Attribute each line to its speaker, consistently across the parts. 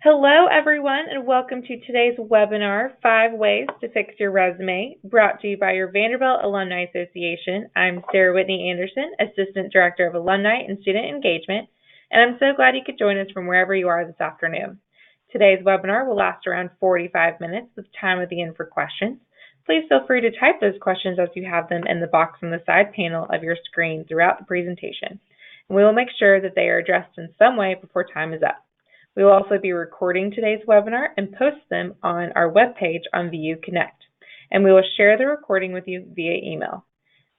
Speaker 1: Hello, everyone, and welcome to today's webinar, 5 Ways to Fix Your Resume, brought to you by your Vanderbilt Alumni Association. I'm Sarah Whitney Anderson, Assistant Director of Alumni and Student Engagement, and I'm so glad you could join us from wherever you are this afternoon. Today's webinar will last around 45 minutes with time at the end for questions. Please feel free to type those questions as you have them in the box on the side panel of your screen throughout the presentation. And we will make sure that they are addressed in some way before time is up. We will also be recording today's webinar and post them on our webpage on VU Connect, and we will share the recording with you via email.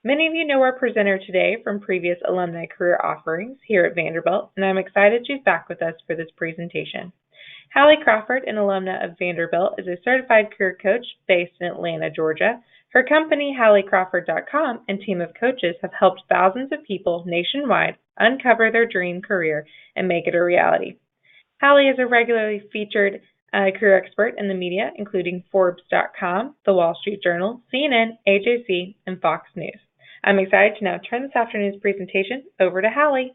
Speaker 1: Many of you know our presenter today from previous alumni career offerings here at Vanderbilt, and I'm excited she's back with us for this presentation. Hallie Crawford, an alumna of Vanderbilt, is a certified career coach based in Atlanta, Georgia. Her company, HallieCrawford.com, and team of coaches have helped thousands of people nationwide uncover their dream career and make it a reality. Hallie is a regularly featured career expert in the media, including Forbes.com, The Wall Street Journal, CNN, AJC, and Fox News. I'm excited to now turn this afternoon's presentation over to Hallie.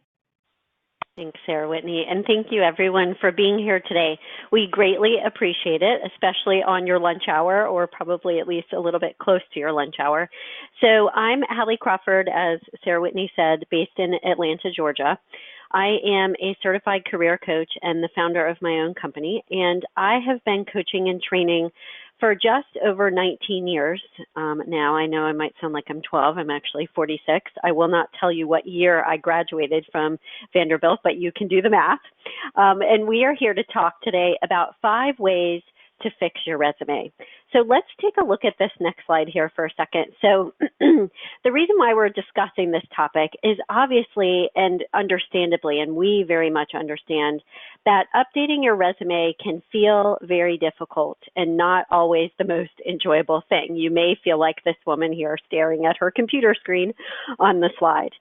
Speaker 2: Thanks, Sarah Whitney, and thank you everyone for being here today. We greatly appreciate it, especially on your lunch hour, or probably at least a little bit close to your lunch hour. So I'm Hallie Crawford, as Sarah Whitney said, based in Atlanta, Georgia. I am a certified career coach and the founder of my own company, and I have been coaching and training for just over 19 years now. I know I might sound like I'm 12. I'm actually 46. I will not tell you what year I graduated from Vanderbilt, but you can do the math. And we are here to talk today about 5 ways to fix your resume. So let's take a look at this next slide here for a second. So the reason why we're discussing this topic is obviously and understandably, and we very much understand, that updating your resume can feel very difficult and not always the most enjoyable thing. You may feel like this woman here staring at her computer screen on the slide.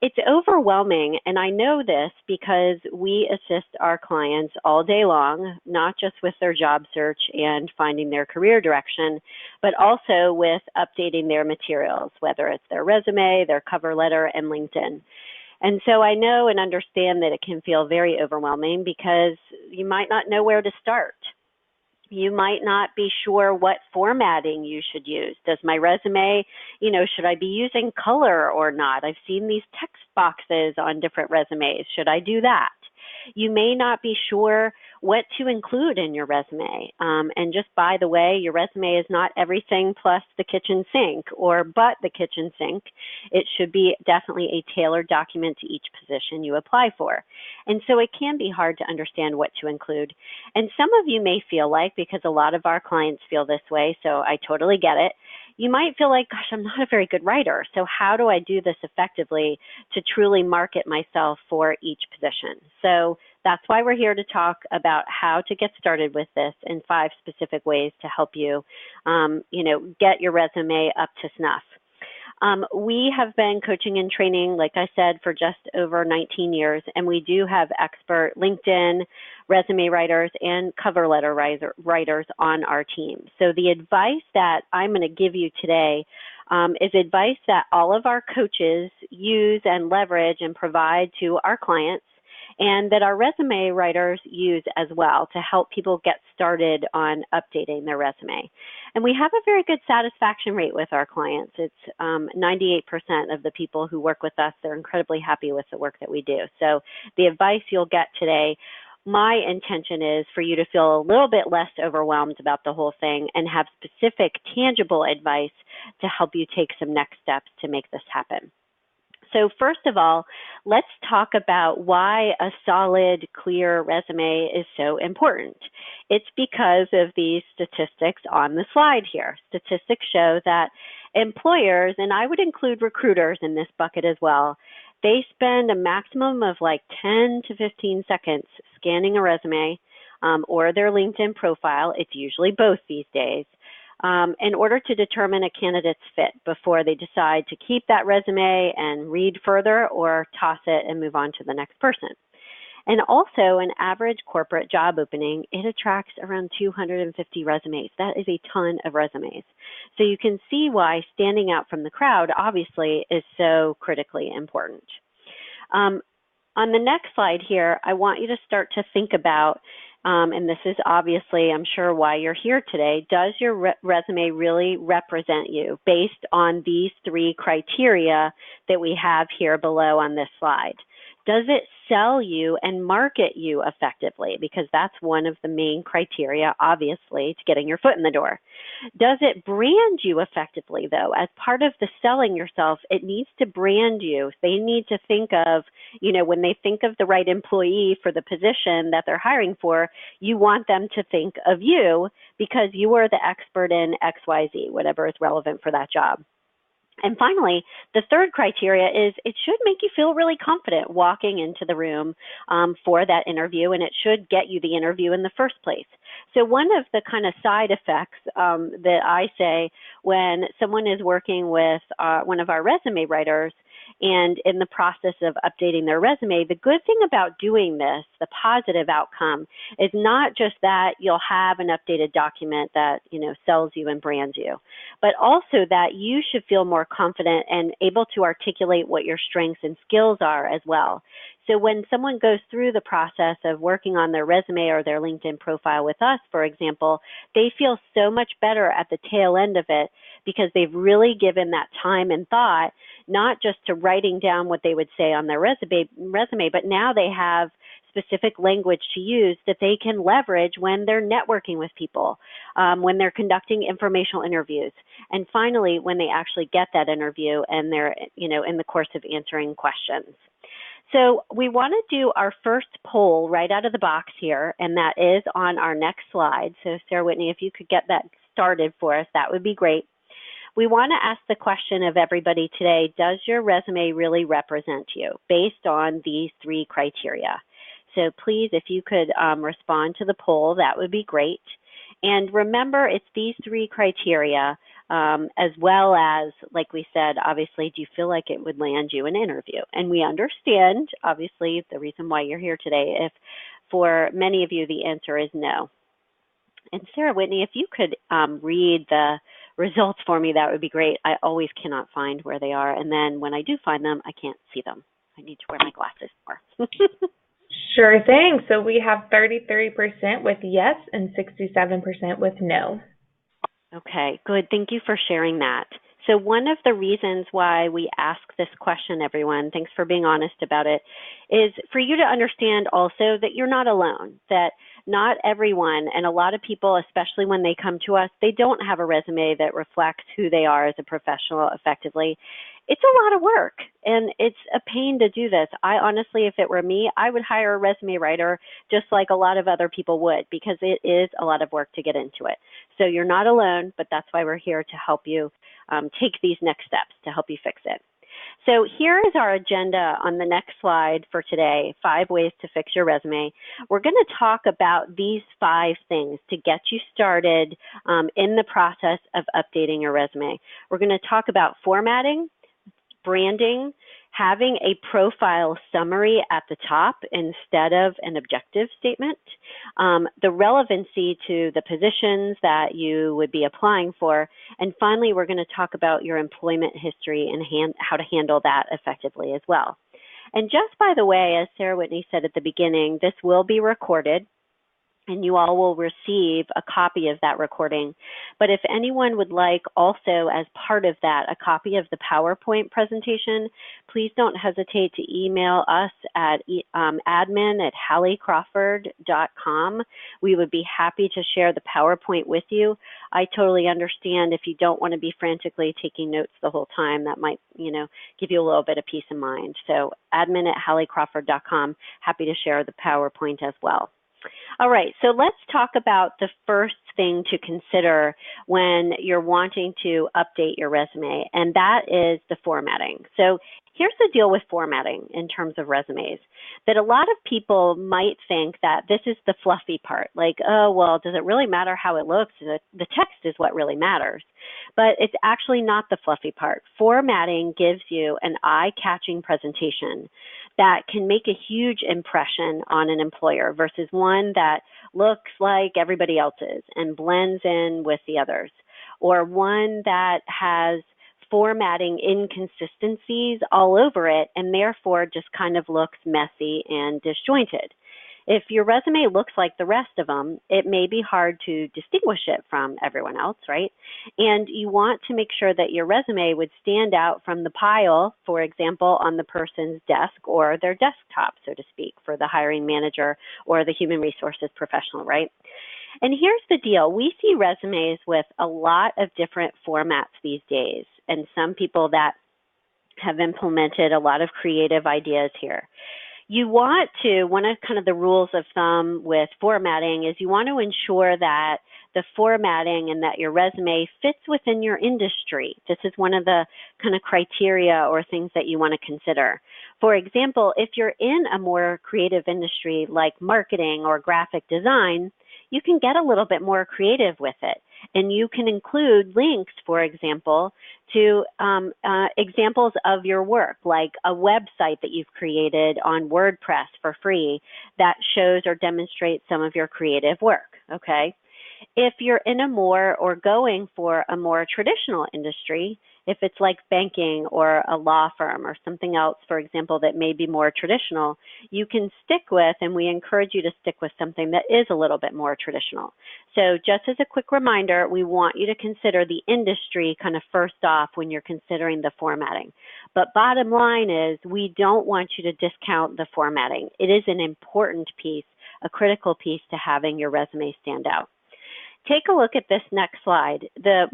Speaker 2: It's overwhelming, and I know this because we assist our clients all day long, not just with their job search and finding their career direction, but also with updating their materials, whether it's their resume, their cover letter, and LinkedIn. And so I know and understand that it can feel very overwhelming because you might not know where to start. You might not be sure what formatting you should use. Does my resume, should I be using color or not? I've seen these text boxes on different resumes. Should I do that? You may not be sure what to include in your resume. And just by the way, your resume is not everything plus the kitchen sink or but the kitchen sink. It should be definitely a tailored document to each position you apply for. And so it can be hard to understand what to include. And some of you may feel like, because a lot of our clients feel this way, so I totally get it, you might feel like, gosh, I'm not a very good writer. So how do I do this effectively to truly market myself for each position? So that's why we're here to talk about how to get started with this and 5 specific ways to help you, get your resume up to snuff. We have been coaching and training, like I said, for just over 19 years, and we do have expert LinkedIn resume writers and cover letter writers on our team. So the advice that I'm going to give you today is advice that all of our coaches use and leverage and provide to our clients, and that our resume writers use as well to help people get started on updating their resume. And we have a very good satisfaction rate with our clients. It's 98% of the people who work with us, they're incredibly happy with the work that we do. So the advice you'll get today, my intention is for you to feel a little bit less overwhelmed about the whole thing and have specific, tangible advice to help you take some next steps to make this happen. So first of all, let's talk about why a solid, clear resume is so important. It's because of these statistics on the slide here. Statistics show that employers, and I would include recruiters in this bucket as well, they spend a maximum of like 10 to 15 seconds scanning a resume or their LinkedIn profile. It's usually both these days. In order to determine a candidate's fit before they decide to keep that resume and read further or toss it and move on to the next person. And also, an average corporate job opening, it attracts around 250 resumes. That is a ton of resumes. So you can see why standing out from the crowd, obviously, is so critically important. On the next slide here, I want you to start to think about and this is obviously, I'm sure, why you're here today, does your resume really represent you based on these three criteria that we have here below on this slide? Does it sell you and market you effectively? Because that's one of the main criteria, obviously, to getting your foot in the door. Does it brand you effectively, though? As part of the selling yourself, it needs to brand you. They need to think of, when they think of the right employee for the position that they're hiring for, you want them to think of you because you are the expert in XYZ, whatever is relevant for that job. And finally, the third criteria is it should make you feel really confident walking into the room for that interview, and it should get you the interview in the first place. So one of the kind of side effects that I say when someone is working with one of our resume writers and in the process of updating their resume, the good thing about doing this, the positive outcome, is not just that you'll have an updated document that, sells you and brands you, but also that you should feel more confident and able to articulate what your strengths and skills are as well. So when someone goes through the process of working on their resume or their LinkedIn profile with us, for example, they feel so much better at the tail end of it because they've really given that time and thought, not just to writing down what they would say on their resume, but now they have specific language to use that they can leverage when they're networking with people, when they're conducting informational interviews, and finally, when they actually get that interview and they're, in the course of answering questions. So we want to do our first poll right out of the box here, and that is on our next slide. So Sarah Whitney, if you could get that started for us, that would be great. We want to ask the question of everybody today, does your resume really represent you based on these three criteria? So please, if you could respond to the poll, that would be great. And remember, it's these three criteria, as well as, like we said, obviously, do you feel like it would land you an interview? And we understand, obviously, the reason why you're here today, if for many of you the answer is no. And Sarah Whitney, if you could read the results for me, that would be great. I always cannot find where they are. And then when I do find them, I can't see them. I need to wear my glasses more.
Speaker 1: Sure thing. So we have 33% with yes and 67% with no.
Speaker 2: Okay, good. Thank you for sharing that. So one of the reasons why we ask this question, everyone, thanks for being honest about it, is for you to understand also that you're not alone, that not everyone, and a lot of people, especially when they come to us, they don't have a resume that reflects who they are as a professional effectively. It's a lot of work, and it's a pain to do this. I honestly, if it were me, I would hire a resume writer just like a lot of other people would, because it is a lot of work to get into it. So you're not alone, but that's why we're here to help you take these next steps to help you fix it. So here is our agenda on the next slide for today, 5 ways to fix your resume. We're going to talk about these 5 things to get you started in the process of updating your resume. We're going to talk about formatting, branding, having a profile summary at the top instead of an objective statement, the relevancy to the positions that you would be applying for, and finally, we're going to talk about your employment history and how to handle that effectively as well. And just by the way, as Sarah Whitney said at the beginning, this will be recorded, and you all will receive a copy of that recording. But if anyone would like also, as part of that, a copy of the PowerPoint presentation, please don't hesitate to email us at admin@HallieCrawford.com. We would be happy to share the PowerPoint with you. I totally understand if you don't want to be frantically taking notes the whole time. That might, give you a little bit of peace of mind. So admin@HallieCrawford.com, happy to share the PowerPoint as well. All right, so let's talk about the first thing to consider when you're wanting to update your resume, and that is the formatting. So here's the deal with formatting in terms of resumes, that a lot of people might think that this is the fluffy part, like, oh, well, does it really matter how it looks? The text is what really matters. But it's actually not the fluffy part. Formatting gives you an eye-catching presentation that can make a huge impression on an employer versus one that looks like everybody else's and blends in with the others, or one that has formatting inconsistencies all over it and therefore just kind of looks messy and disjointed. If your resume looks like the rest of them, it may be hard to distinguish it from everyone else, right? And you want to make sure that your resume would stand out from the pile, for example, on the person's desk or their desktop, so to speak, for the hiring manager or the human resources professional, right? And here's the deal. We see resumes with a lot of different formats these days, and some people that have implemented a lot of creative ideas here. You want to, one of kind of the rules of thumb with formatting is you want to ensure that the formatting and that your resume fits within your industry. This is one of the kind of criteria or things that you want to consider. For example, if you're in a more creative industry like marketing or graphic design, you can get a little bit more creative with it. And you can include links, for example, to examples of your work, like a website that you've created on WordPress for free that shows or demonstrates some of your creative work, okay? If you're in a more or going for a more traditional industry, if it's like banking or a law firm or something else, for example, that may be more traditional, you can stick with, and we encourage you to stick with something that is a little bit more traditional. So just as a quick reminder, we want you to consider the industry kind of first off when you're considering the formatting. But bottom line is we don't want you to discount the formatting. It is an important piece, a critical piece to having your resume stand out. Take a look at this next slide. The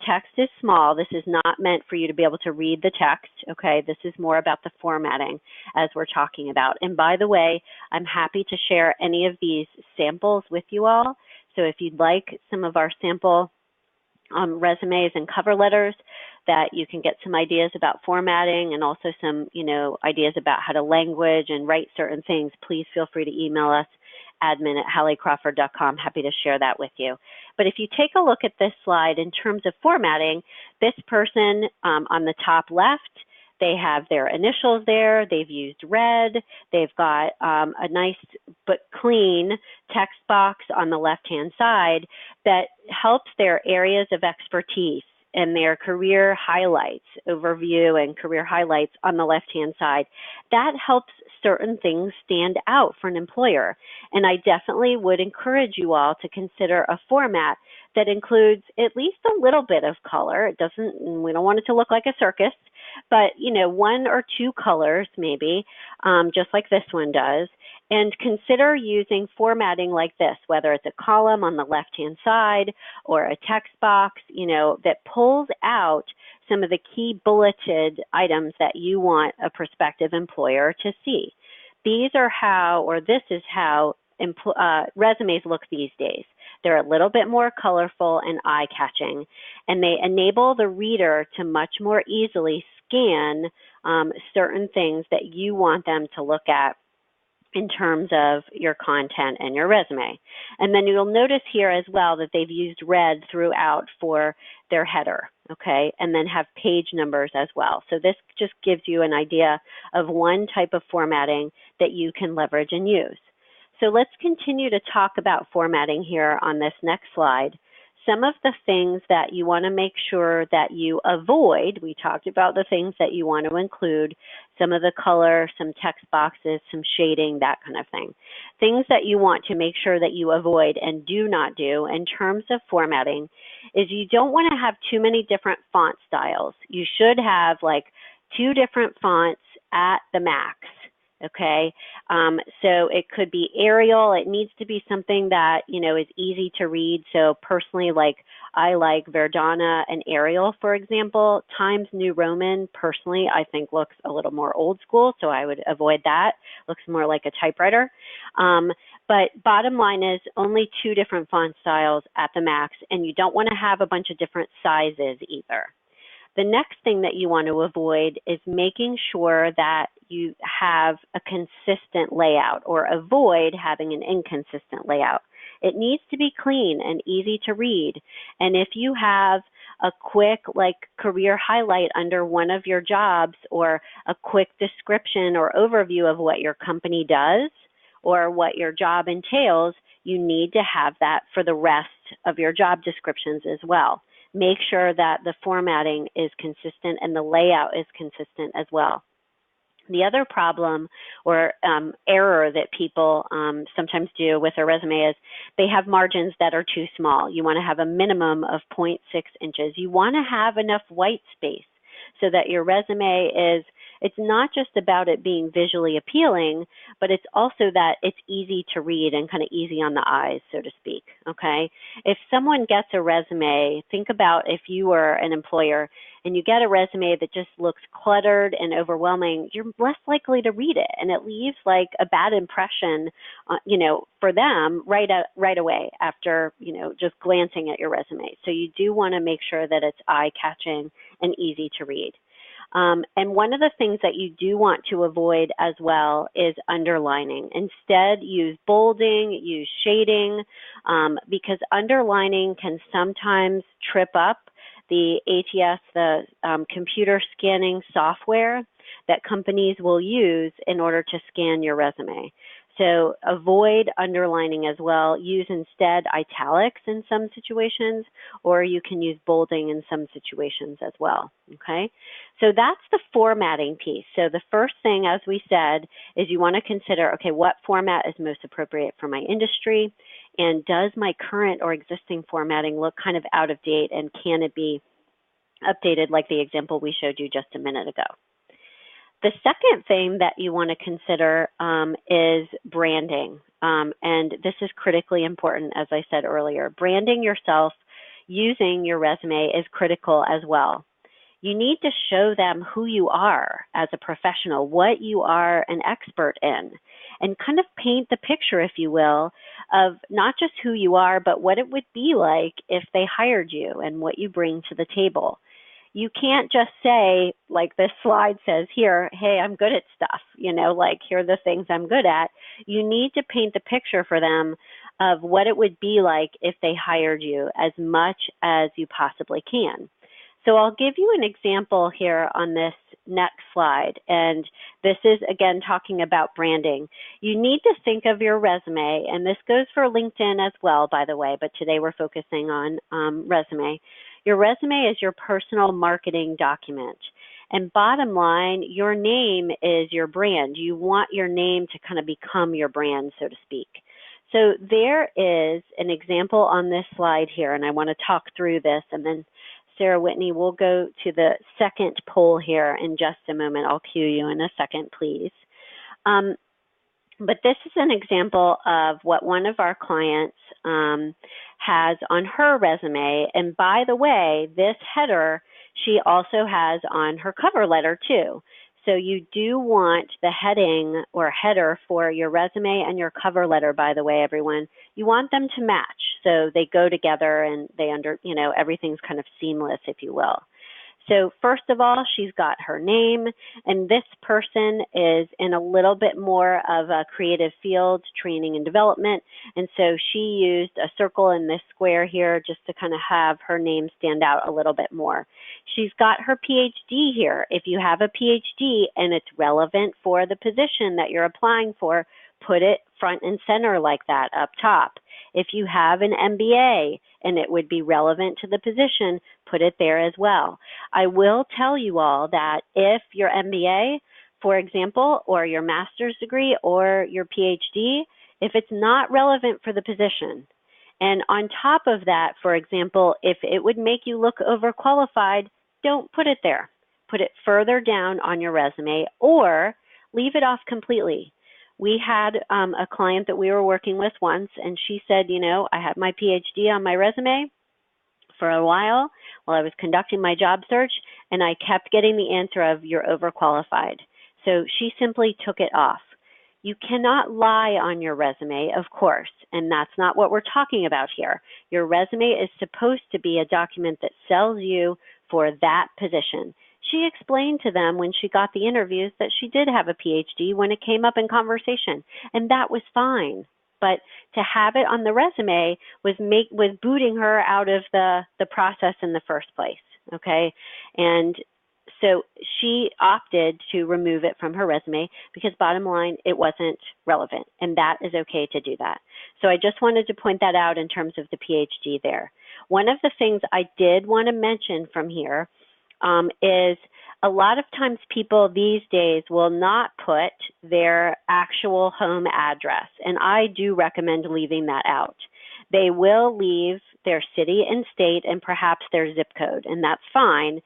Speaker 2: text is small. This is not meant for you to be able to read the text, okay? This is more about the formatting as we're talking about. And by the way, I'm happy to share any of these samples with you all. So if you'd like some of our sample resumes and cover letters that you can get some ideas about formatting and also some, ideas about how to language and write certain things, please feel free to email us, admin@HallieCrawford.com. Happy to share that with you. But if you take a look at this slide in terms of formatting, this person on the top left, they have their initials there. They've used red. They've got a nice but clean text box on the left-hand side that helps their areas of expertise and their career highlights, overview and career highlights on the left-hand side. That helps certain things stand out for an employer. And I definitely would encourage you all to consider a format that includes at least a little bit of color. We don't want it to look like a circus, but one or two colors maybe, just like this one does. And consider using formatting like this, whether it's a column on the left-hand side or a text box, that pulls out some of the key bulleted items that you want a prospective employer to see. These are how, or this is how resumes look these days. They're a little bit more colorful and eye-catching, and they enable the reader to much more easily scan certain things that you want them to look at in terms of your content and your resume. And then you'll notice here as well that they've used red throughout for their header, okay, and then have page numbers as well. So this just gives you an idea of one type of formatting that you can leverage and use. So let's continue to talk about formatting here on this next slide. Some of the things that you want to make sure that you avoid, we talked about the things that you want to include, some of the color, some text boxes, some shading, that kind of thing. Things that you want to make sure that you avoid and do not do in terms of formatting is you don't want to have too many different font styles. You should have like 2 different fonts at the max. Okay, so it could be Arial. It needs to be something that, is easy to read. So personally, I like Verdana and Arial, for example. Times New Roman, personally, I think looks a little more old school, so I would avoid that. Looks more like a typewriter. But bottom line is only 2 different font styles at the max, and you don't want to have a bunch of different sizes either. The next thing that you want to avoid is making sure that you have a consistent layout, or avoid having an inconsistent layout. It needs to be clean and easy to read. And if you have a quick career highlight under one of your jobs, or a quick description or overview of what your company does or what your job entails, you need to have that for the rest of your job descriptions as well. Make sure that the formatting is consistent and the layout is consistent as well. The other problem or error that people sometimes do with their resume is they have margins that are too small. You want to have a minimum of 0.6 inches. You want to have enough white space so that your resume is, it's not just about it being visually appealing, but it's also that it's easy to read and kind of easy on the eyes, so to speak, okay? If someone gets a resume, think about if you were an employer and you get a resume that just looks cluttered and overwhelming, you're less likely to read it, and it leaves like a bad impression, for them right away after, just glancing at your resume. So you do want to make sure that it's eye-catching and easy to read. And one of the things that you do want to avoid as well is underlining. Instead, use bolding, use shading, because underlining can sometimes trip up the ATS, the computer scanning software that companies will use in order to scan your resume. So avoid underlining as well. Use instead italics in some situations, or you can use bolding in some situations as well, okay? So that's the formatting piece. So the first thing, as we said, is you want to consider, okay, what format is most appropriate for my industry, and does my current or existing formatting look kind of out of date, and can it be updated like the example we showed you just a minute ago? The second thing that you want to consider is branding, and this is critically important, as I said earlier. Branding yourself using your resume is critical as well. You need to show them who you are as a professional, what you are an expert in, and kind of paint the picture, if you will, of not just who you are, but what it would be like if they hired you and what you bring to the table. You can't just say, like this slide says here, hey, I'm good at stuff, like here are the things I'm good at. You need to paint the picture for them of what it would be like if they hired you as much as you possibly can. So I'll give you an example here on this next slide, and this is, again, talking about branding. You need to think of your resume, and this goes for LinkedIn as well, by the way, but today we're focusing on resume. Your resume is your personal marketing document. And bottom line, your name is your brand. You want your name to kind of become your brand, so to speak. So there is an example on this slide here, and I want to talk through this, and then Sarah Whitney, we'll go to the second poll here in just a moment. I'll cue you in a second, please. But this is an example of what one of our clients has on her resume. And by the way, this header she also has on her cover letter too. So you do want the heading or header for your resume and your cover letter, by the way, everyone. You want them to match so they go together and they everything's kind of seamless, if you will. So first of all, she's got her name, and this person is in a little bit more of a creative field, training and development, and so she used a circle in this square here just to kind of have her name stand out a little bit more. She's got her PhD here. If you have a PhD and it's relevant for the position that you're applying for, put it front and center like that up top. If you have an MBA and it would be relevant to the position, put it there as well. I will tell you all that if your MBA, for example, or your master's degree or your PhD, if it's not relevant for the position, and on top of that, for example, if it would make you look overqualified, don't put it there. Put it further down on your resume or leave it off completely. We had a client that we were working with once, and she said, I had my PhD on my resume for a while I was conducting my job search, and I kept getting the answer of you're overqualified. So she simply took it off. You cannot lie on your resume, of course, and that's not what we're talking about here. Your resume is supposed to be a document that sells you for that position. She explained to them when she got the interviews that she did have a PhD when it came up in conversation, and that was fine. But to have it on the resume was booting her out of the process in the first place, okay? And so she opted to remove it from her resume because bottom line, it wasn't relevant, and that is okay to do that. So I just wanted to point that out in terms of the PhD there. One of the things I did want to mention from here is a lot of times people these days will not put their actual home address, and I do recommend leaving that out. They will leave their city and state and perhaps their zip code, and that's fine,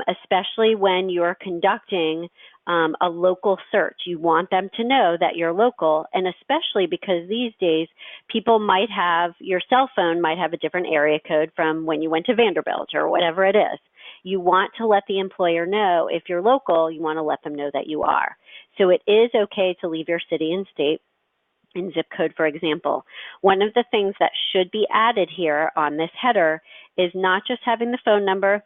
Speaker 2: especially when you're conducting a local search. You want them to know that you're local, and especially because these days people might have, your cell phone might have a different area code from when you went to Vanderbilt or whatever it is. You want to let the employer know if you're local, you want to let them know that you are. So it is okay to leave your city and state and zip code, for example. One of the things that should be added here on this header is not just having the phone number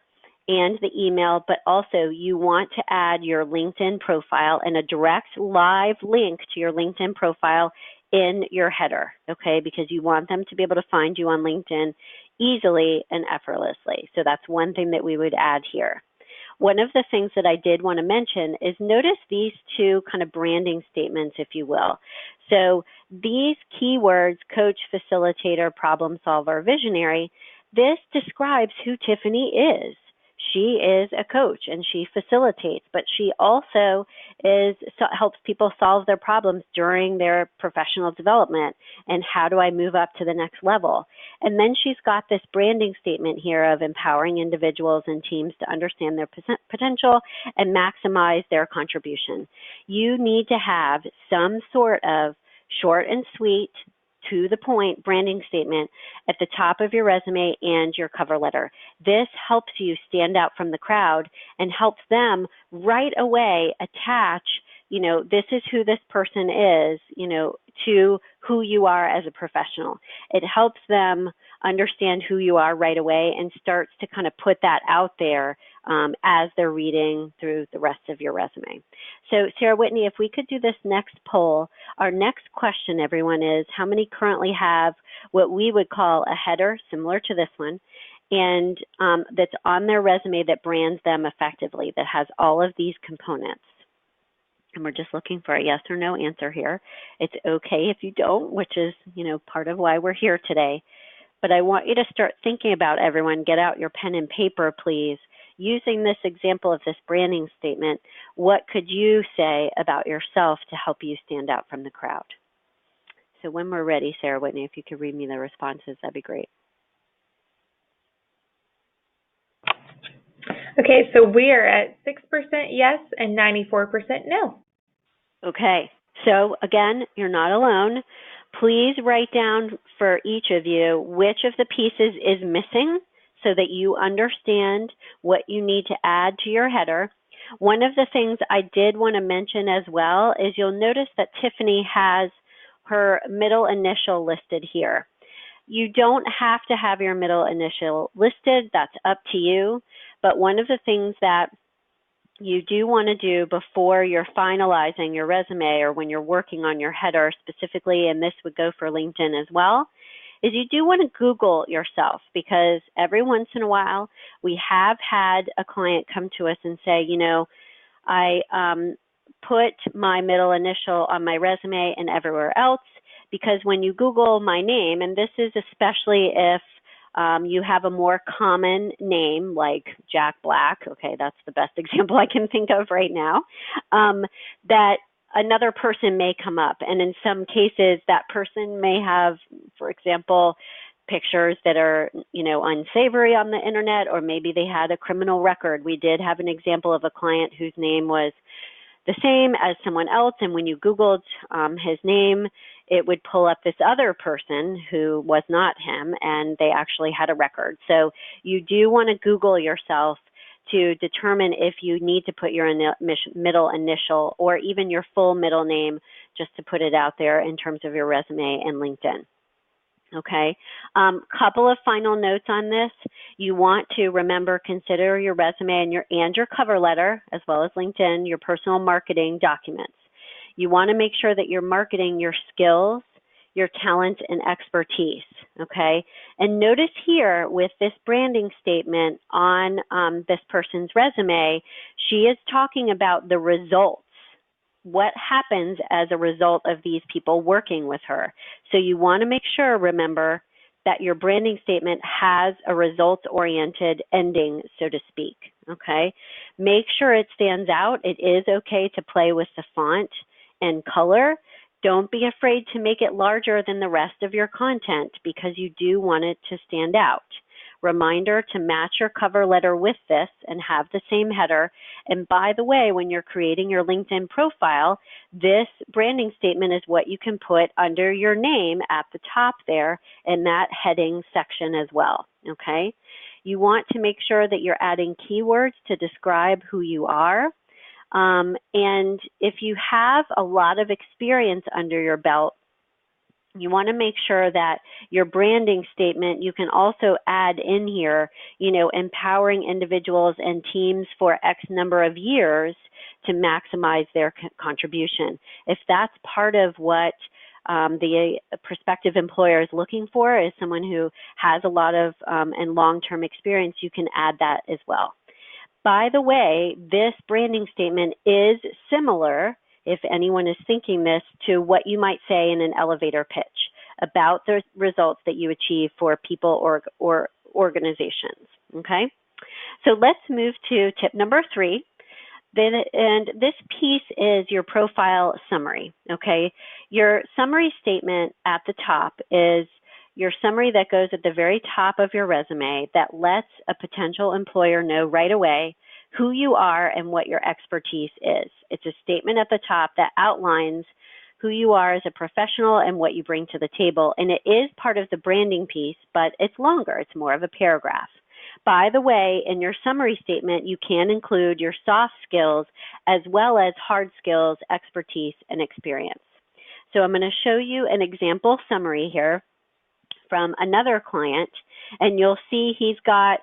Speaker 2: and the email, but also you want to add your LinkedIn profile and a direct live link to your LinkedIn profile in your header, okay? Because you want them to be able to find you on LinkedIn easily and effortlessly. So that's one thing that we would add here. One of the things that I did want to mention is notice these two kind of branding statements, if you will. So these keywords, coach, facilitator, problem solver, visionary, this describes who Tiffany is. She is a coach and she facilitates, but she also helps people solve their problems during their professional development. And how do I move up to the next level? And then she's got this branding statement here of empowering individuals and teams to understand their potential and maximize their contribution. You need to have some sort of short and sweet, to the point branding statement at the top of your resume and your cover letter. This helps you stand out from the crowd and helps them right away attach, this is who this person is, to who you are as a professional. It helps them understand who you are right away and starts to kind of put that out there as they're reading through the rest of your resume. So Sarah Whitney, if we could do this next poll, our next question, everyone, is how many currently have what we would call a header similar to this one, and that's on their resume that brands them effectively, that has all of these components? And we're just looking for a yes or no answer here. It's okay if you don't, which is, part of why we're here today. But I want you to start thinking about, everyone, get out your pen and paper, please. Using this example of this branding statement, what could you say about yourself to help you stand out from the crowd? So when we're ready, Sarah Whitney, if you could read me the responses, that'd be great.
Speaker 1: Okay, so we are at 6% yes and 94% no.
Speaker 2: Okay, so again, you're not alone. Please write down for each of you which of the pieces is missing so that you understand what you need to add to your header. One of the things I did want to mention as well is you'll notice that Tiffany has her middle initial listed here. You don't have to have your middle initial listed, that's up to you. But one of the things that you do want to do before you're finalizing your resume or when you're working on your header specifically, and this would go for LinkedIn as well, is you do want to Google yourself, because every once in a while we have had a client come to us and say, I put my middle initial on my resume and everywhere else, because when you Google my name, and this is especially if you have a more common name like Jack Black, okay, that's the best example I can think of right now, that another person may come up. And in some cases, that person may have, for example, pictures that are, unsavory on the internet, or maybe they had a criminal record. We did have an example of a client whose name was the same as someone else, and when you Googled his name, it would pull up this other person who was not him, and they actually had a record. So you do want to Google yourself to determine if you need to put your middle initial or even your full middle name, just to put it out there in terms of your resume and LinkedIn. Okay, couple of final notes on this. You want to remember, consider your resume and your cover letter, as well as LinkedIn, your personal marketing documents. You want to make sure that you're marketing your skills, your talent, and expertise, okay? And notice here with this branding statement on this person's resume, she is talking about the results. What happens as a result of these people working with her. So you want to make sure, remember, that your branding statement has a results-oriented ending, so to speak, okay? Make sure it stands out. It is okay to play with the font and color. Don't be afraid to make it larger than the rest of your content because you do want it to stand out. Reminder to match your cover letter with this and have the same header. And by the way, when you're creating your LinkedIn profile, this branding statement is what you can put under your name at the top there in that heading section as well, okay? You want to make sure that you're adding keywords to describe who you are. And if you have a lot of experience under your belt, you want to make sure that your branding statement, you can also add in here, empowering individuals and teams for X number of years to maximize their contribution. If that's part of what the prospective employer is looking for, is someone who has a lot of and long-term experience, you can add that as well. By the way, this branding statement is similar, if anyone is thinking this, to what you might say in an elevator pitch about the results that you achieve for people or organizations, okay? So let's move to tip number 3. And this piece is your profile summary, okay? Your summary statement at the top is your summary that goes at the very top of your resume that lets a potential employer know right away who you are and what your expertise is. It's a statement at the top that outlines who you are as a professional and what you bring to the table. And it is part of the branding piece, but it's longer. It's more of a paragraph. By the way, in your summary statement, you can include your soft skills as well as hard skills, expertise, and experience. So I'm going to show you an example summary here from another client, and you'll see he's got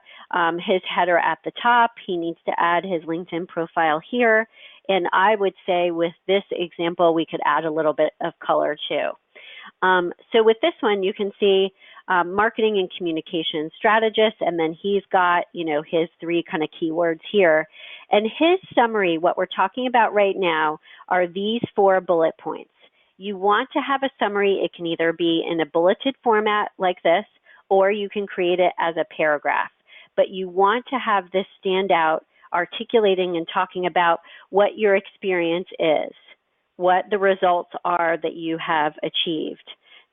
Speaker 2: his header at the top. He needs to add his LinkedIn profile here, and I would say with this example, we could add a little bit of color too. So with this one, you can see marketing and communication strategist, and then he's got, his 3 kind of keywords here. And his summary, what we're talking about right now, are these 4 bullet points. You want to have a summary. It can either be in a bulleted format like this, or you can create it as a paragraph. But you want to have this stand out, articulating and talking about what your experience is, what the results are that you have achieved,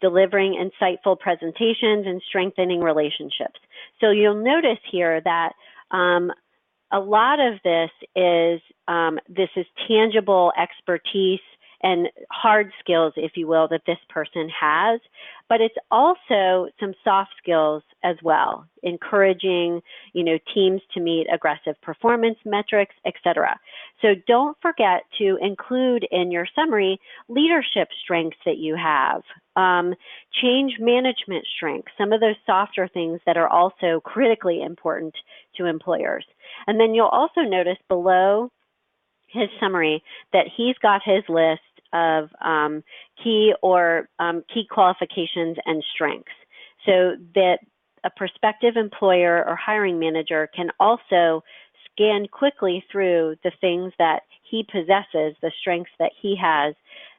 Speaker 2: delivering insightful presentations and strengthening relationships. So you'll notice here that a lot of this is tangible expertise and hard skills, if you will, that this person has, but it's also some soft skills as well, encouraging, teams to meet aggressive performance metrics, etc. So don't forget to include in your summary leadership strengths that you have, change management strengths, some of those softer things that are also critically important to employers. And then you'll also notice below his summary that he's got his list of key qualifications and strengths, so that a prospective employer or hiring manager can also scan quickly through the things that he possesses, the strengths that he has,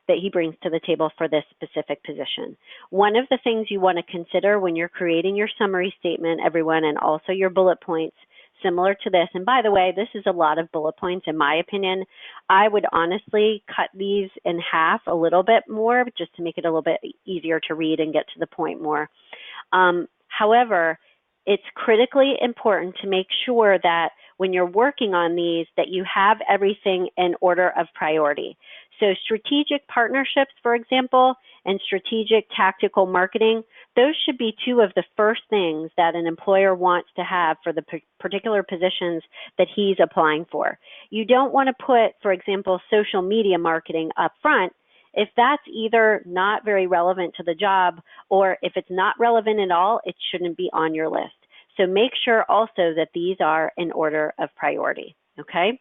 Speaker 2: that he brings to the table for this specific position. One of the things you want to consider when you're creating your summary statement, everyone, and also your bullet points, similar to this, and by the way, this is a lot of bullet points in my opinion. I would honestly cut these in half a little bit more just to make it a little bit easier to read and get to the point more. However, it's critically important to make sure that when you're working on these, that you have everything in order of priority. So strategic partnerships, for example, and strategic tactical marketing, those should be 2 of the first things that an employer wants to have for the particular positions that he's applying for. You don't want to put, for example, social media marketing up front if that's either not very relevant to the job, or if it's not relevant at all, it shouldn't be on your list. So make sure also that these are in order of priority, okay?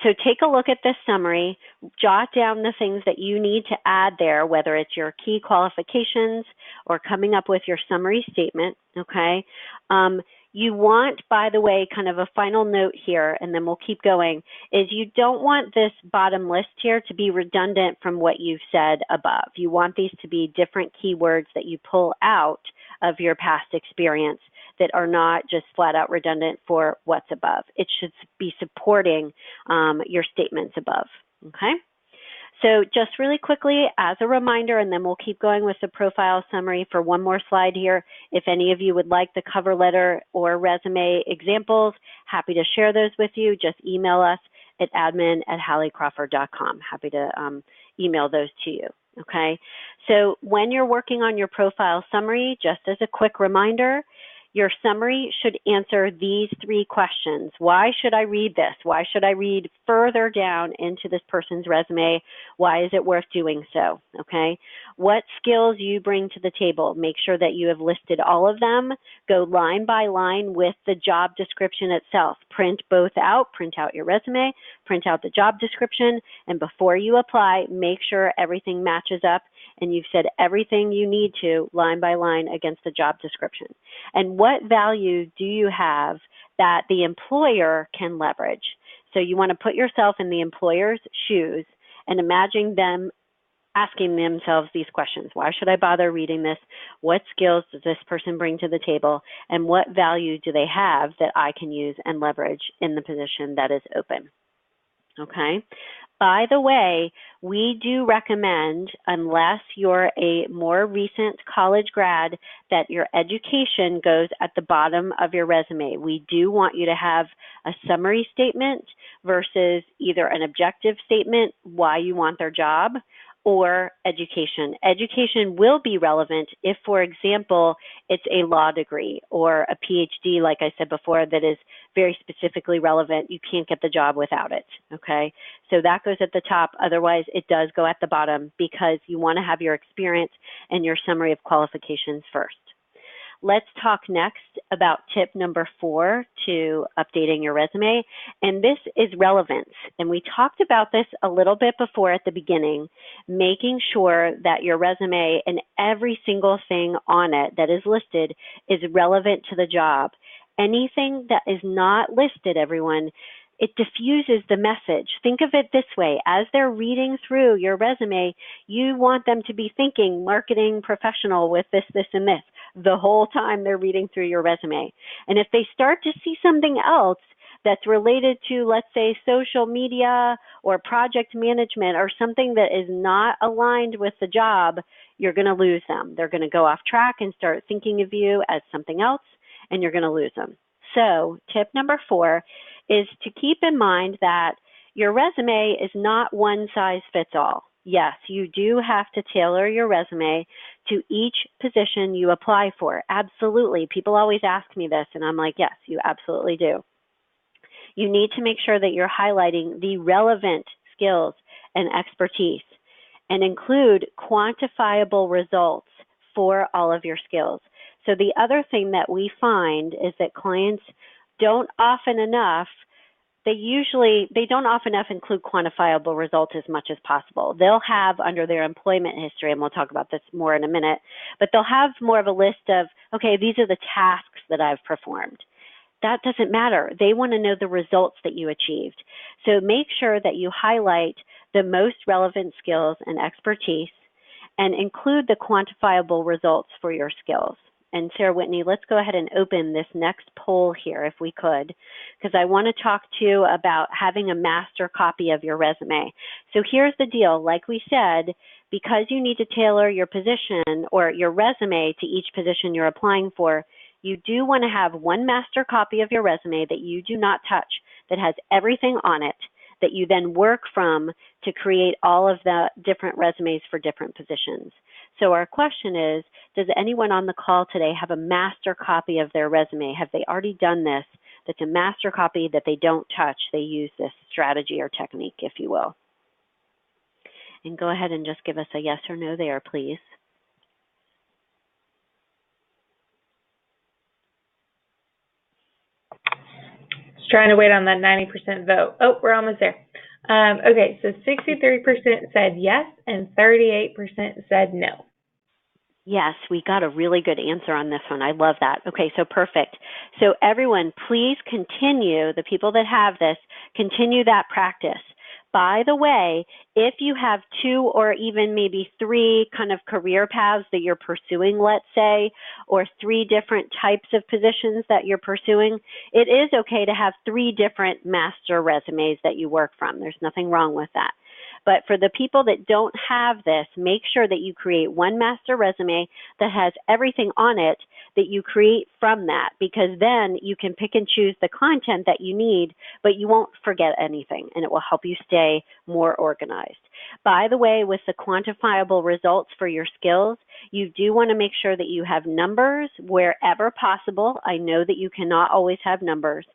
Speaker 2: So take a look at this summary, jot down the things that you need to add there, whether it's your key qualifications or coming up with your summary statement, okay? You want, by the way, kind of a final note here, and then we'll keep going, is you don't want this bottom list here to be redundant from what you've said above. You want these to be different keywords that you pull out of your past experience that are not just flat out redundant for what's above. It should be supporting your statements above, okay? So just really quickly, as a reminder, and then we'll keep going with the profile summary for one more slide here. If any of you would like the cover letter or resume examples, happy to share those with you. Just email us at admin@halliecrawford.com. Happy to email those to you, okay? So when you're working on your profile summary, just as a quick reminder, your summary should answer these three questions. Why should I read this? Why should I read further down into this person's resume? Why is it worth doing so? Okay. What skills you bring to the table? Make sure that you have listed all of them. Go line by line with the job description itself. Print both out. Print out your resume. Print out the job description. And before you apply, make sure everything matches up and you've said everything you need to line by line against the job description. And what value do you have that the employer can leverage? So you want to put yourself in the employer's shoes and imagine them asking themselves these questions. Why should I bother reading this? What skills does this person bring to the table? And what value do they have that I can use and leverage in the position that is open? Okay. By the way, we do recommend, unless you're a more recent college grad, that your education goes at the bottom of your resume. We do want you to have a summary statement versus either an objective statement, why you want their job, or education. Education will be relevant if, for example, it's a law degree or a PhD, like I said before, that is very specifically relevant. You can't get the job without it, okay? So that goes at the top. Otherwise, it does go at the bottom because you want to have your experience and your summary of qualifications first. Let's talk next about tip number 4 to updating your resume, and this is relevance. And we talked about this a little bit before at the beginning, making sure that your resume and every single thing on it that is listed is relevant to the job. Anything that is not listed, everyone, it diffuses the message. Think of it this way. As they're reading through your resume, you want them to be thinking marketing professional with this, this, and this the whole time they're reading through your resume. And if they start to see something else that's related to, let's say, social media or project management or something that is not aligned with the job, you're going to lose them. They're going to go off track and start thinking of you as something else, and you're going to lose them. So tip number 4 is to keep in mind that your resume is not one size fits all. Yes, you do have to tailor your resume to each position you apply for. Absolutely. People always ask me this, and I'm like, yes, you absolutely do. You need to make sure that you're highlighting the relevant skills and expertise and include quantifiable results for all of your skills. So the other thing that we find is that clients don't often enough include quantifiable results as much as possible. They'll have under their employment history, and we'll talk about this more in a minute, but they'll have more of a list of, okay, these are the tasks that I've performed. That doesn't matter. They want to know the results that you achieved. So make sure that you highlight the most relevant skills and expertise and include the quantifiable results for your skills. And Sarah Whitney, let's go ahead and open this next poll here if we could, because I want to talk to you about having a master copy of your resume. So here's the deal. Like we said, because you need to tailor your position or your resume to each position you're applying for, you do want to have one master copy of your resume that you do not touch, that has everything on it, that you then work from to create all of the different resumes for different positions. So our question is, does anyone on the call today have a master copy of their resume? Have they already done this? That's a master copy that they don't touch. They use this strategy or technique, if you will. And go ahead and just give us a yes or no there, please.
Speaker 1: Just trying to wait on that 90% vote. Oh, we're almost there. Okay, so 63% said yes and 38% said no.
Speaker 2: Yes, we got a really good answer on this one. I love that. Okay, so perfect. So everyone, please continue, the people that have this, continue that practice By the way, if you have 2 or even maybe 3 kind of career paths that you're pursuing, let's say, or 3 different types of positions that you're pursuing, it is okay to have 3 different master resumes that you work from. There's nothing wrong with that. But for the people that don't have this, make sure that you create one master resume that has everything on it that you create from that, because then you can pick and choose the content that you need, but you won't forget anything, and it will help you stay more organized. By the way, with the quantifiable results for your skills, you do want to make sure that you have numbers wherever possible. I know that you cannot always have numbers,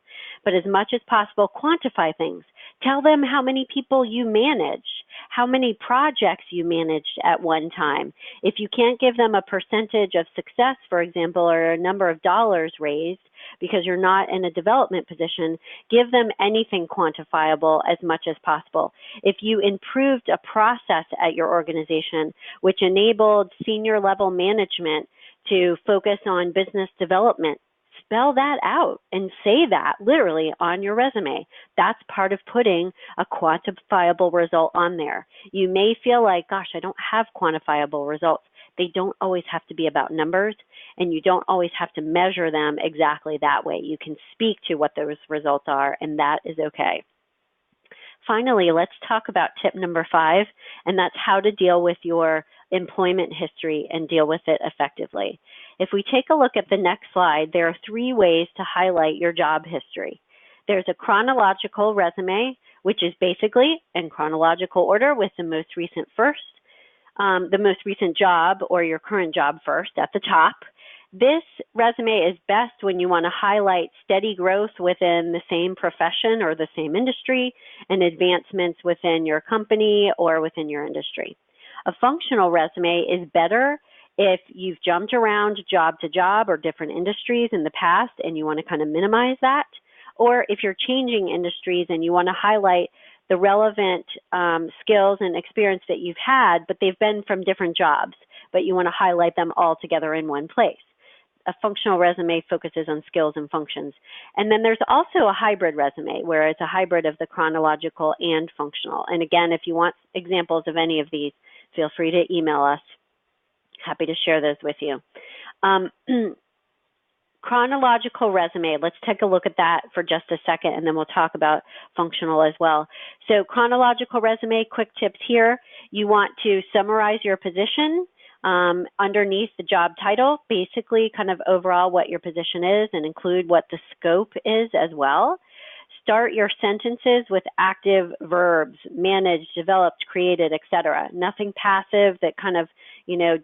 Speaker 2: but as much as possible, quantify things. Tell them how many people you manage, how many projects you managed at one time. If you can't give them a percentage of success, for example, or a number of dollars raised because you're not in a development position, give them anything quantifiable as much as possible. If you improved a process at your organization, which enabled senior level management to focus on business development, spell that out and say that literally on your resume. That's part of putting a quantifiable result on there. You may feel like, gosh, I don't have quantifiable results. They don't always have to be about numbers, and you don't always have to measure them exactly that way. You can speak to what those results are, and that is okay. Finally, let's talk about tip number 5, and that's how to deal with your employment history and deal with it effectively. If we take a look at the next slide, there are 3 ways to highlight your job history. There's a chronological resume, which is basically in chronological order with the most recent first, the most recent job or your current job first at the top. This resume is best when you want to highlight steady growth within the same profession or the same industry and advancements within your company or within your industry. A functional resume is better if you've jumped around job to job or different industries in the past and you want to kind of minimize that, or if you're changing industries and you want to highlight the relevant skills and experience that you've had, but they've been from different jobs, but you want to highlight them all together in one place. A functional resume focuses on skills and functions. And then there's also a hybrid resume where it's a hybrid of the chronological and functional. And again, if you want examples of any of these, feel free to email us. Happy to share those with you. Chronological resume, let's take a look at that for just a second, and then we'll talk about functional as well. So chronological resume, quick tips here. You want to summarize your position underneath the job title, basically kind of overall what your position is, and include what the scope is as well. Start your sentences with active verbs, managed, developed, created, etc. Nothing passive that kind of,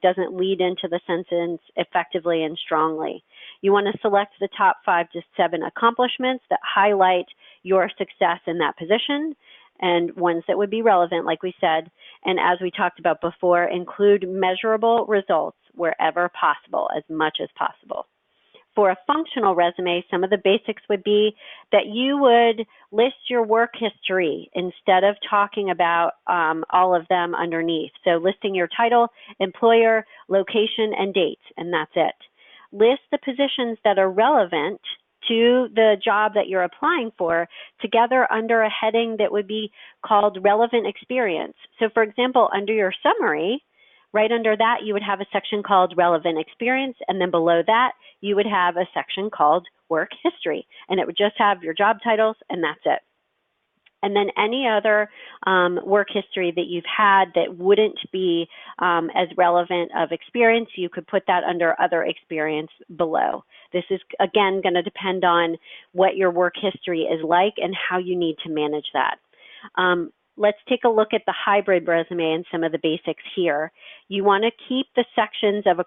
Speaker 2: doesn't lead into the sentence effectively and strongly. You want to select the top 5 to 7 accomplishments that highlight your success in that position, and ones that would be relevant, like we said. And as we talked about before, include measurable results wherever possible, as much as possible. For a functional resume, some of the basics would be that you would list your work history instead of talking about all of them underneath. So listing your title, employer, location, and dates, and that's it. List the positions that are relevant to the job that you're applying for together under a heading that would be called relevant experience. So for example, under your summary, right under that, you would have a section called relevant experience, and then below that, you would have a section called work history, and it would just have your job titles, and that's it. And then any other work history that you've had that wouldn't be as relevant of experience, you could put that under other experience below. This is, again, going to depend on what your work history is like and how you need to manage that. Let's take a look at the hybrid resume and some of the basics here. You want to keep the sections of a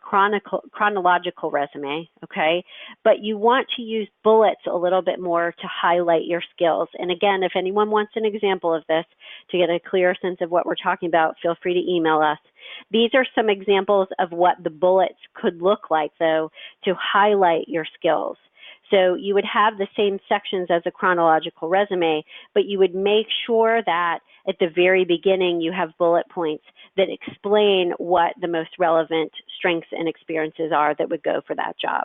Speaker 2: chronological resume, okay? But you want to use bullets a little bit more to highlight your skills. And again, if anyone wants an example of this to get a clear sense of what we're talking about, feel free to email us. These are some examples of what the bullets could look like, though, to highlight your skills. So you would have the same sections as a chronological resume, but you would make sure that at the very beginning you have bullet points that explain what the most relevant strengths and experiences are that would go for that job.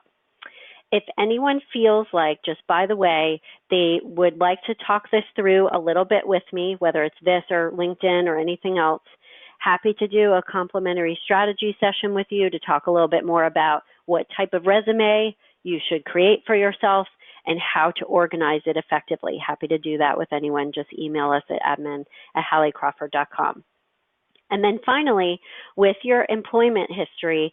Speaker 2: If anyone feels like, just by the way, they would like to talk this through a little bit with me, whether it's this or LinkedIn or anything else, happy to do a complimentary strategy session with you to talk a little bit more about what type of resume you should create for yourself and how to organize it effectively. Happy to do that with anyone. Just email us at admin@HallieCrawford.com. And then finally, with your employment history,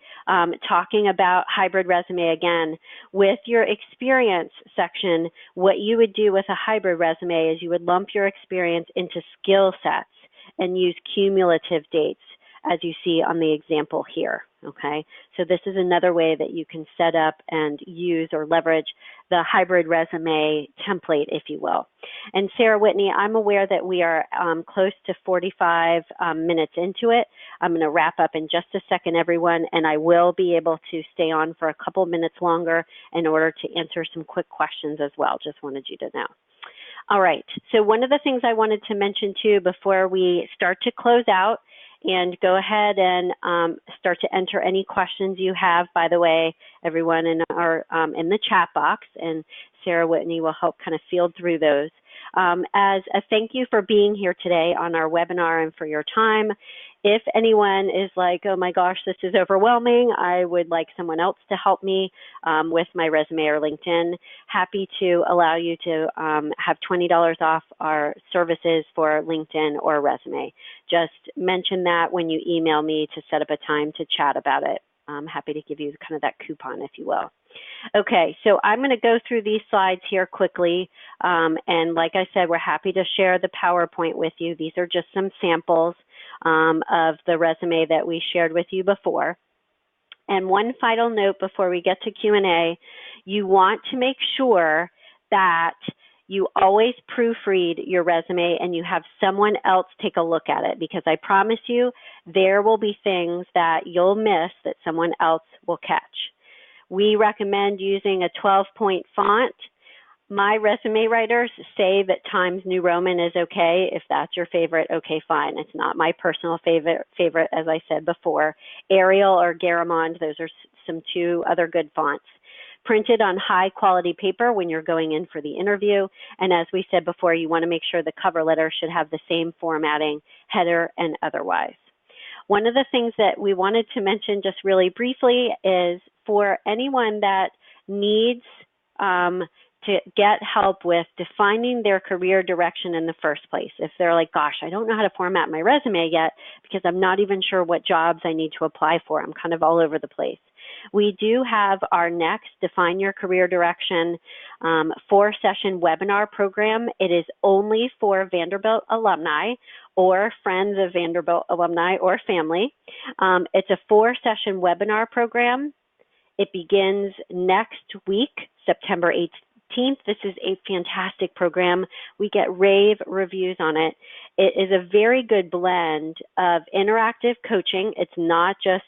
Speaker 2: talking about hybrid resume again, with your experience section, what you would do with a hybrid resume is you would lump your experience into skill sets and use cumulative dates, as you see on the example here, okay? So this is another way that you can set up and use or leverage the hybrid resume template, if you will. And Sarah Whitney, I'm aware that we are close to 45 minutes into it. I'm going to wrap up in just a second, everyone, and I will be able to stay on for a couple minutes longer in order to answer some quick questions as well. Just wanted you to know. All right, so one of the things I wanted to mention too before we start to close out and go ahead and start to enter any questions you have, by the way, everyone in the chat box, and Sarah Whitney will help kind of field through those. As a thank you for being here today on our webinar and for your time. If anyone is like, oh my gosh, this is overwhelming, I would like someone else to help me with my resume or LinkedIn, happy to allow you to have $20 off our services for LinkedIn or resume. Just mention that when you email me to set up a time to chat about it. I'm happy to give you kind of that coupon, if you will. Okay, so I'm going to go through these slides here quickly. And like I said, we're happy to share the PowerPoint with you. These are just some samples of the resume that we shared with you before. And one final note before we get to Q&A, you want to make sure that you always proofread your resume and you have someone else take a look at it, because I promise you there will be things that you'll miss that someone else will catch. We recommend using a 12-point font. My resume writers say that Times New Roman is okay. If that's your favorite, okay, fine. It's not my personal favorite, as I said before. Arial or Garamond, those are some two other good fonts. Printed on high quality paper when you're going in for the interview. And as we said before, you want to make sure the cover letter should have the same formatting, header and otherwise. One of the things that we wanted to mention just really briefly is for anyone that needs to get help with defining their career direction in the first place. If they're like, gosh, I don't know how to format my resume yet because I'm not even sure what jobs I need to apply for. I'm kind of all over the place. We do have our next Define Your Career Direction 4-session webinar program. It is only for Vanderbilt alumni or friends of Vanderbilt alumni or family. It's a 4-session webinar program. It begins next week, September 18th. This is a fantastic program. We get rave reviews on it. It is a very good blend of interactive coaching. It's not just,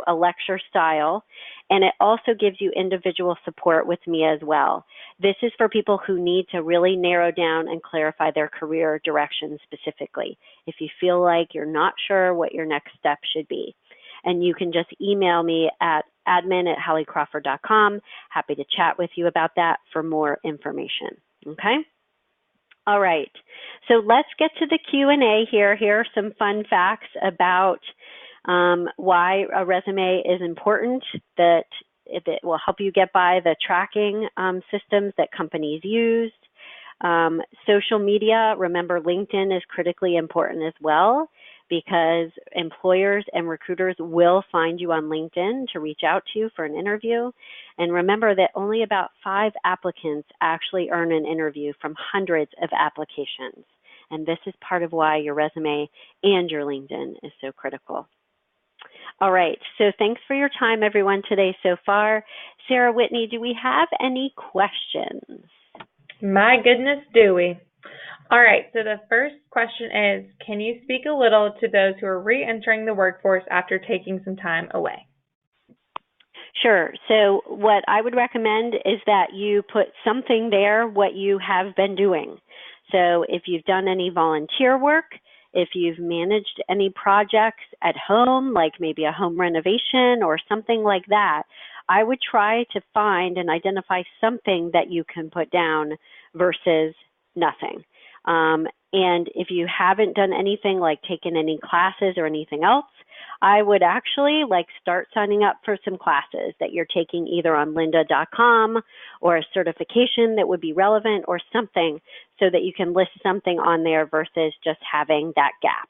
Speaker 2: a lecture style, and it also gives you individual support with me as well. This is for people who need to really narrow down and clarify their career direction specifically. If you feel like you're not sure what your next step should be. And you can just email me at admin@HallieCrawford.com. Happy to chat with you about that for more information, okay? All right, so let's get to the Q&A here. Here are some fun facts about why a resume is important, that it will help you get by the tracking systems that companies use. Social media, remember LinkedIn is critically important as well, because employers and recruiters will find you on LinkedIn to reach out to you for an interview. And remember that only about 5 applicants actually earn an interview from hundreds of applications. And this is part of why your resume and your LinkedIn is so critical. All right, so thanks for your time, everyone, today so far. Sarah Whitney, do we have any questions?
Speaker 1: My goodness, do we? All right, so the first question is, can you speak a little to those who are re-entering the workforce after taking some time away?
Speaker 2: Sure. So what I would recommend is that you put something there, what you have been doing. So if you've done any volunteer work, if you've managed any projects at home, like maybe a home renovation or something like that, I would try to find and identify something that you can put down versus nothing. And if you haven't done anything like taken any classes or anything else, I would actually start signing up for some classes that you're taking either on lynda.com or a certification that would be relevant or something so that you can list something on there versus just having that gap.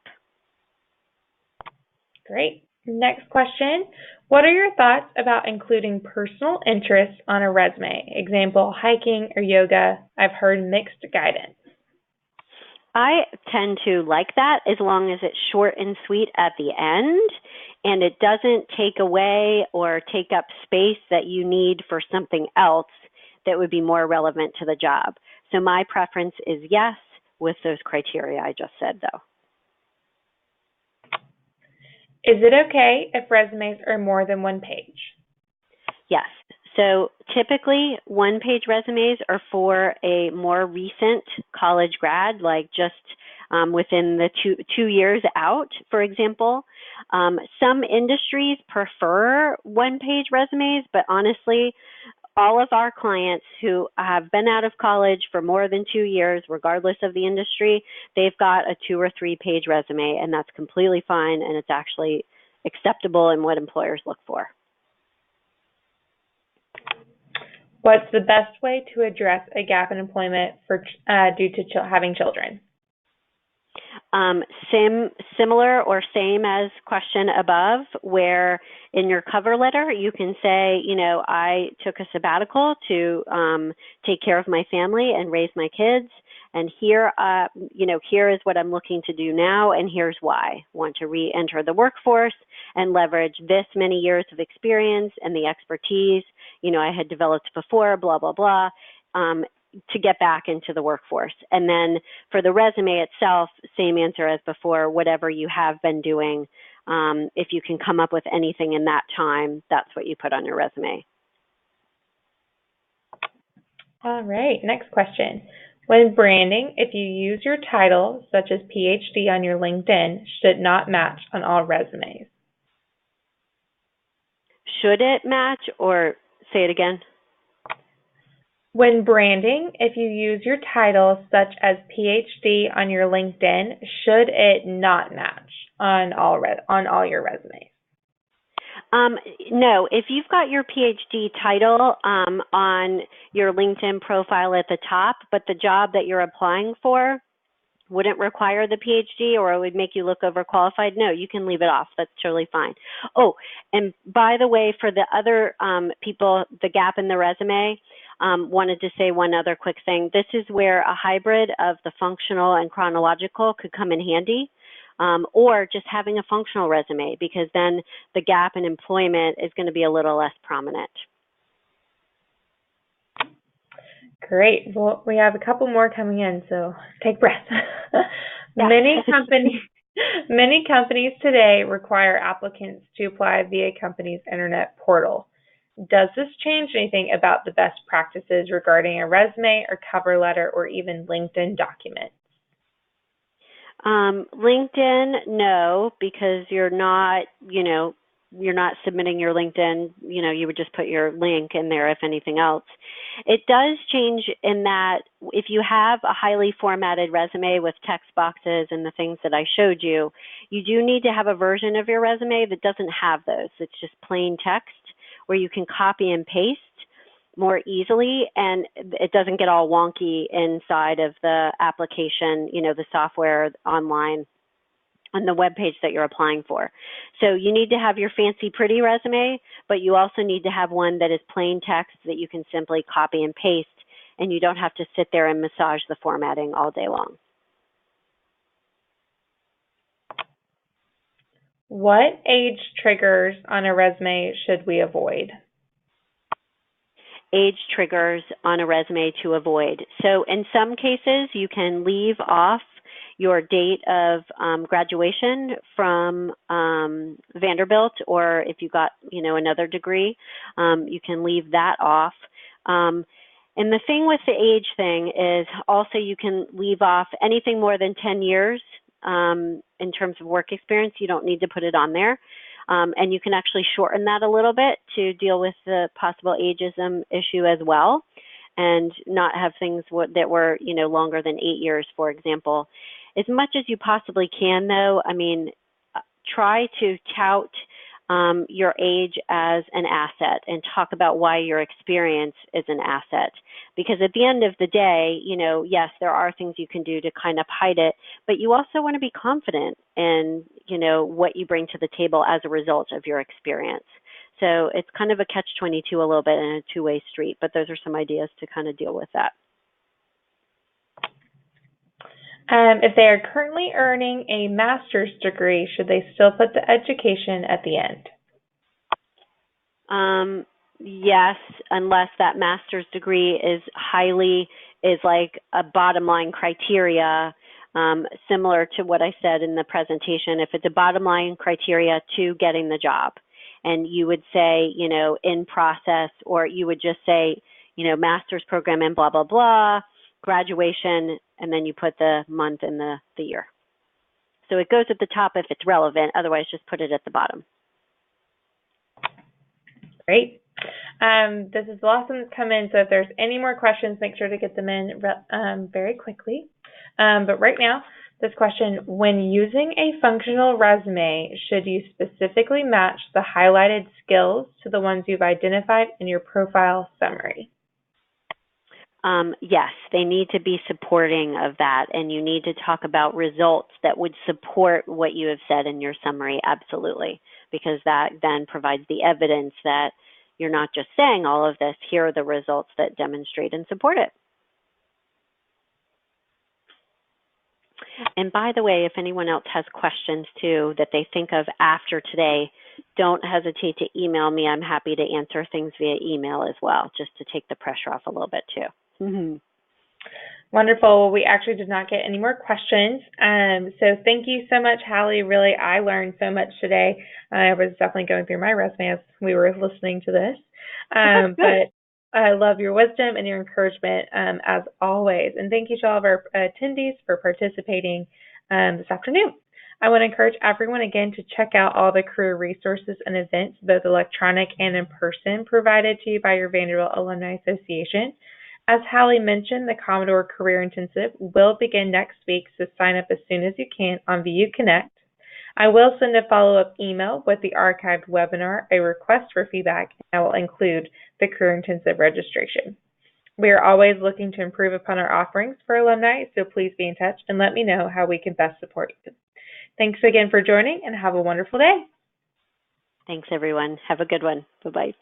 Speaker 1: Great. Next question. What are your thoughts about including personal interests on a resume? Example, hiking or yoga. I've heard mixed guidance.
Speaker 2: I tend to like that as long as it's short and sweet at the end and it doesn't take away or take up space that you need for something else that would be more relevant to the job. So my preference is yes with those criteria I just said, though.
Speaker 1: Is it okay if resumes are more than one page?
Speaker 2: Yes. So typically, one-page resumes are for a more recent college grad, like just within the two years out, for example. Some industries prefer one-page resumes, but honestly, all of our clients who have been out of college for more than 2 years, regardless of the industry, they've got a 2 or 3 page resume, and that's completely fine, and it's actually acceptable in what employers look for.
Speaker 1: What's the best way to address a gap in employment due to having children?
Speaker 2: Similar or same as question above, where in your cover letter you can say, I took a sabbatical to take care of my family and raise my kids, and here is what I'm looking to do now, and here's why. I want to re-enter the workforce and leverage this many years of experience and the expertise, I had developed before, blah, blah, blah, to get back into the workforce. And then for the resume itself, same answer as before, whatever you have been doing. If you can come up with anything in that time, that's what you put on your resume.
Speaker 1: All right, next question. When branding, if you use your title, such as PhD on your LinkedIn, should not match on all resumes.
Speaker 2: Should it match, or say it again?
Speaker 1: When branding, if you use your title, such as PhD on your LinkedIn, should it not match on all your resumes?
Speaker 2: No, if you've got your PhD title on your LinkedIn profile at the top, but the job that you're applying for wouldn't require the PhD or it would make you look overqualified, no, you can leave it off. That's totally fine. Oh, and by the way, for the other people, the gap in the resume, wanted to say one other quick thing. This is where a hybrid of the functional and chronological could come in handy, or just having a functional resume, because then the gap in employment is going to be a little less prominent.
Speaker 1: Great. Well, we have a couple more coming in, so take breath.
Speaker 2: Yeah.
Speaker 1: Many companies today require applicants to apply via company's internet portal. Does this change anything about the best practices regarding a resume or cover letter or even LinkedIn documents?
Speaker 2: LinkedIn, no, because you're not submitting your LinkedIn, you would just put your link in there if anything else. It does change in that if you have a highly formatted resume with text boxes and the things that I showed you, you do need to have a version of your resume that doesn't have those. It's just plain text where you can copy and paste more easily, and it doesn't get all wonky inside of the application, the software online on the web page that you're applying for. So you need to have your fancy, pretty resume, but you also need to have one that is plain text that you can simply copy and paste, and you don't have to sit there and massage the formatting all day long.
Speaker 1: What age triggers on a resume should we avoid?
Speaker 2: Age triggers on a resume to avoid. So in some cases, you can leave off your date of graduation from Vanderbilt, or if you got, another degree, you can leave that off. And the thing with the age thing is also you can leave off anything more than 10 years in terms of work experience, you don't need to put it on there. And you can actually shorten that a little bit to deal with the possible ageism issue as well, and not have things that were, longer than 8 years, for example. As much as you possibly can, though, I mean, try to tout your age as an asset and talk about why your experience is an asset. Because at the end of the day, yes, there are things you can do to kind of hide it, but you also want to be confident in, what you bring to the table as a result of your experience. So it's kind of a catch-22 a little bit and a two-way street, but those are some ideas to kind of deal with that.
Speaker 1: If they are currently earning a master's degree, should they still put the education at the end?
Speaker 2: Yes, unless that master's degree is like a bottom line criteria, similar to what I said in the presentation. If it's a bottom line criteria to getting the job, and you would say, in process, or you would just say, master's program and blah, blah, blah, graduation, and then you put the month and the year. So it goes at the top if it's relevant. Otherwise, just put it at the bottom.
Speaker 1: Great. This is the last one that's come in, so if there's any more questions, make sure to get them in very quickly. But right now, this question, when using a functional resume, should you specifically match the highlighted skills to the ones you've identified in your profile summary?
Speaker 2: Yes, they need to be supporting of that, and you need to talk about results that would support what you have said in your summary, absolutely, because that then provides the evidence that you're not just saying all of this, here are the results that demonstrate and support it. And by the way, if anyone else has questions too that they think of after today, don't hesitate to email me. I'm happy to answer things via email as well, just to take the pressure off a little bit too. Mm-hmm.
Speaker 1: Wonderful. We actually did not get any more questions. So thank you so much, Hallie. Really, I learned so much today. I was definitely going through my resume as we were listening to this. But I love your wisdom and your encouragement as always. And thank you to all of our attendees for participating this afternoon. I want to encourage everyone again to check out all the career resources and events, both electronic and in person, provided to you by your Vanderbilt Alumni Association. As Hallie mentioned, the Commodore Career Intensive will begin next week, so sign up as soon as you can on VU Connect. I will send a follow-up email with the archived webinar, a request for feedback, and I will include the Career Intensive registration. We are always looking to improve upon our offerings for alumni, so please be in touch and let me know how we can best support you. Thanks again for joining, and have a wonderful day.
Speaker 2: Thanks, everyone. Have a good one. Bye-bye.